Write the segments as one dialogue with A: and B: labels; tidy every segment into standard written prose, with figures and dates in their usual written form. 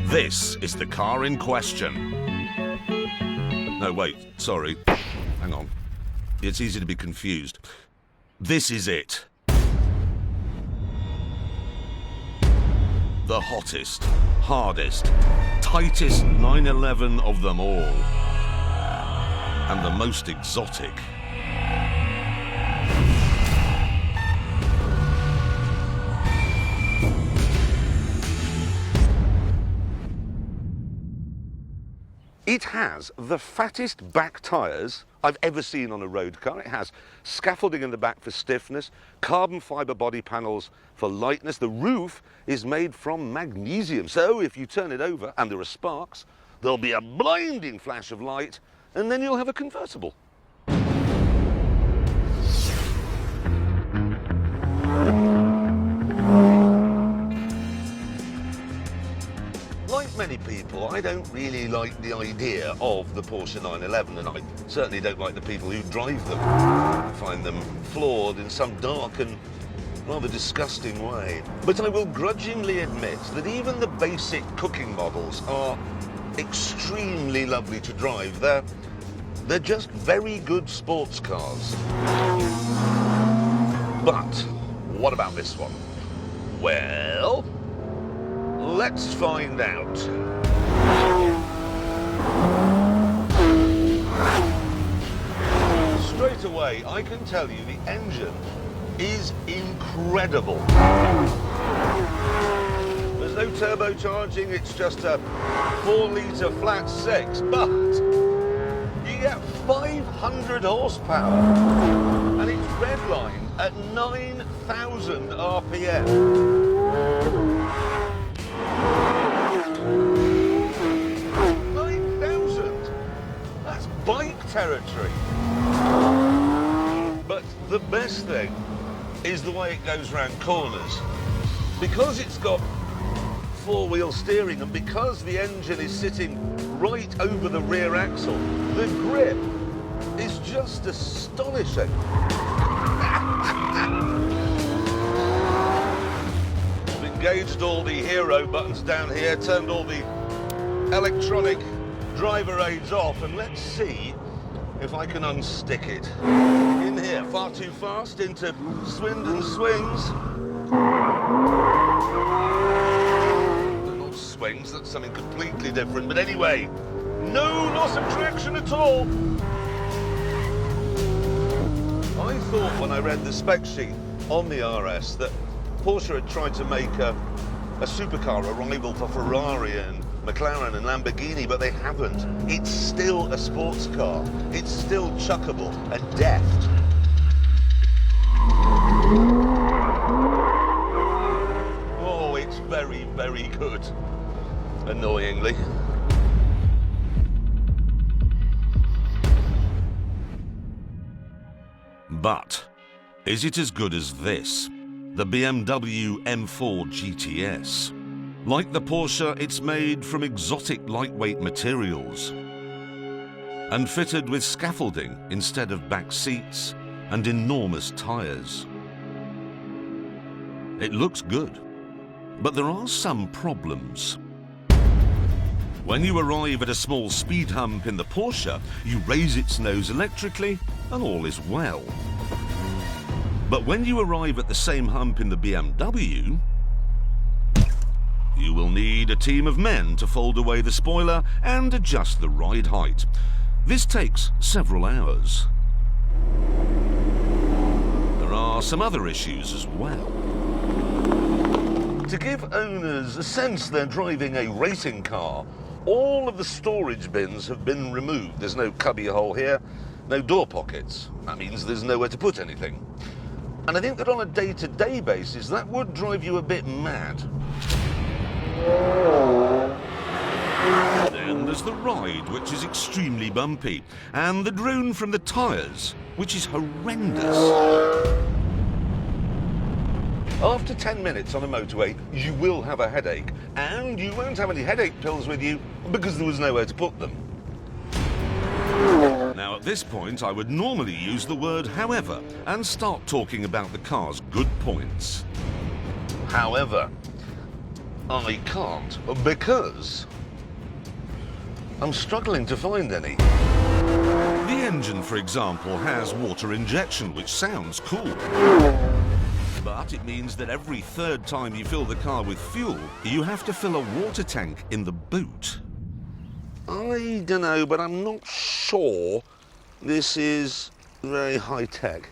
A: This is the car in question. No, wait, sorry. Hang on. It's easy to be confused. This is it. The hottest, hardest, tightest 911 of them all. And the most exotic. It has the fattest back tyres I've ever seen on a road car. It has scaffolding in the back for stiffness, carbon fibre body panels for lightness. The roof is made from magnesium, so if you turn it over and there are sparks, there'll be a blinding flash of light, and then you'll have a convertible. Like many people, I don't really like the idea of the Porsche 911, and I certainly don't like the people who drive them. I find them flawed in some dark and rather disgusting way. But I will grudgingly admit that even the basic cooking models are extremely lovely to drive. They're just very good sports cars. But what about this one? Well, let's find out. Straight away, I can tell you the engine is incredible. There's no turbocharging, it's just a 4-litre flat 6, but you get 500 horsepower and it's redlined at 9,000 RPM. 9,000? That's bike territory. But the best thing is the way it goes round corners. Because it's got 4-wheel steering and because the engine is sitting right over the rear axle, the grip is just astonishing. I've engaged all the hero buttons down here, turned all the electronic driver aids off, and let's see if I can unstick it. In here, far too fast, into Swindon swings. They're not swings, that's something completely different. But anyway, no loss of traction at all. I thought when I read the spec sheet on the RS that Porsche had tried to make a supercar, a rival for Ferrari and McLaren and Lamborghini, but they haven't. It's still a sports car. It's still chuckable and deft. Oh, it's very, very good. Annoyingly. But is it as good as this? The BMW M4 GTS. Like the Porsche, it's made from exotic lightweight materials and fitted with scaffolding instead of back seats and enormous tyres. It looks good, but there are some problems. When you arrive at a small speed hump in the Porsche, you raise its nose electrically and all is well. But when you arrive at the same hump in the BMW, you will need a team of men to fold away the spoiler and adjust the ride height. This takes several hours. There are some other issues as well. To give owners a sense they're driving a racing car, all of the storage bins have been removed. There's no cubby hole here, no door pockets. That means there's nowhere to put anything. And I think that on a day-to-day basis, that would drive you a bit mad. Then there's the ride, which is extremely bumpy, and the drone from the tyres, which is horrendous. After 10 minutes on a motorway, you will have a headache, and you won't have any headache pills with you because there was nowhere to put them. Now, at this point, I would normally use the word however and start talking about the car's good points. However, I can't, because I'm struggling to find any.
B: The engine, for example, has water injection, which sounds cool. But it means that every third time you fill the car with fuel, you have to fill a water tank in the boot.
A: I don't know, but I'm not sure this is very high-tech.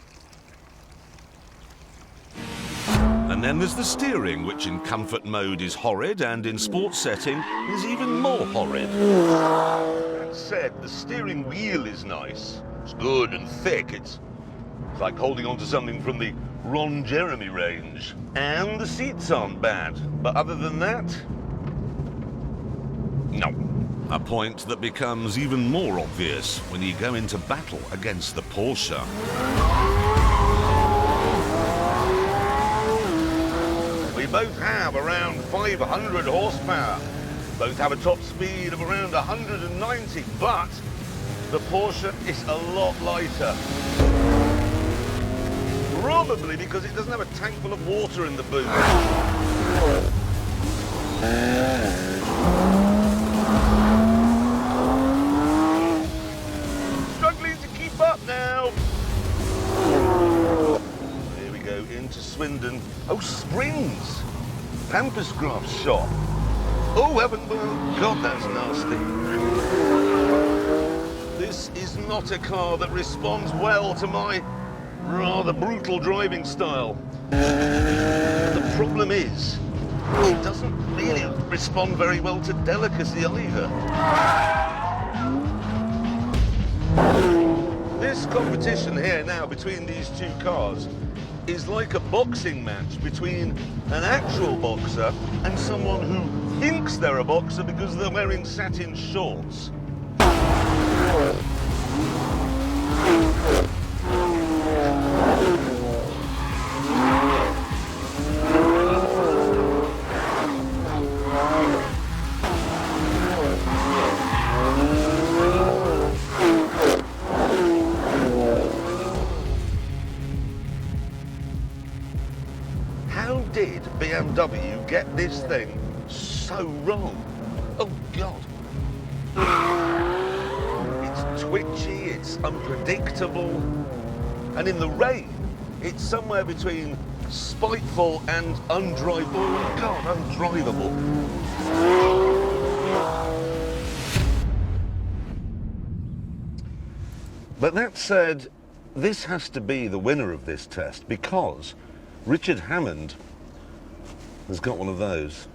B: And then there's the steering, which in comfort mode is horrid, and in sports setting is even more horrid.
A: That said, the steering wheel is nice. It's good and thick. It's like holding on to something from the Ron Jeremy range. And the seats aren't bad. But other than that, no.
B: A point that becomes even more obvious when you go into battle against the Porsche.
A: We both have around 500 horsepower. Both have a top speed of around 190, but the Porsche is a lot lighter. Probably because it doesn't have a tank full of water in the boot. Struggling to keep up now. Here we go into Swindon. Oh, Springs. Pampas Grass shop. Oh, heaven, well, God, that's nasty. This is not a car that responds well to my rather brutal driving style. The problem is, it doesn't really respond very well to delicacy either. This competition here now between these two cars is like a boxing match between an actual boxer and someone who thinks they're a boxer because they're wearing satin shorts. How did BMW get this thing so wrong? Oh, God. It's twitchy, it's unpredictable, and in the rain, it's somewhere between spiteful and undrivable. Oh, God, undrivable. But that said, this has to be the winner of this test because Richard Hammond has got one of those.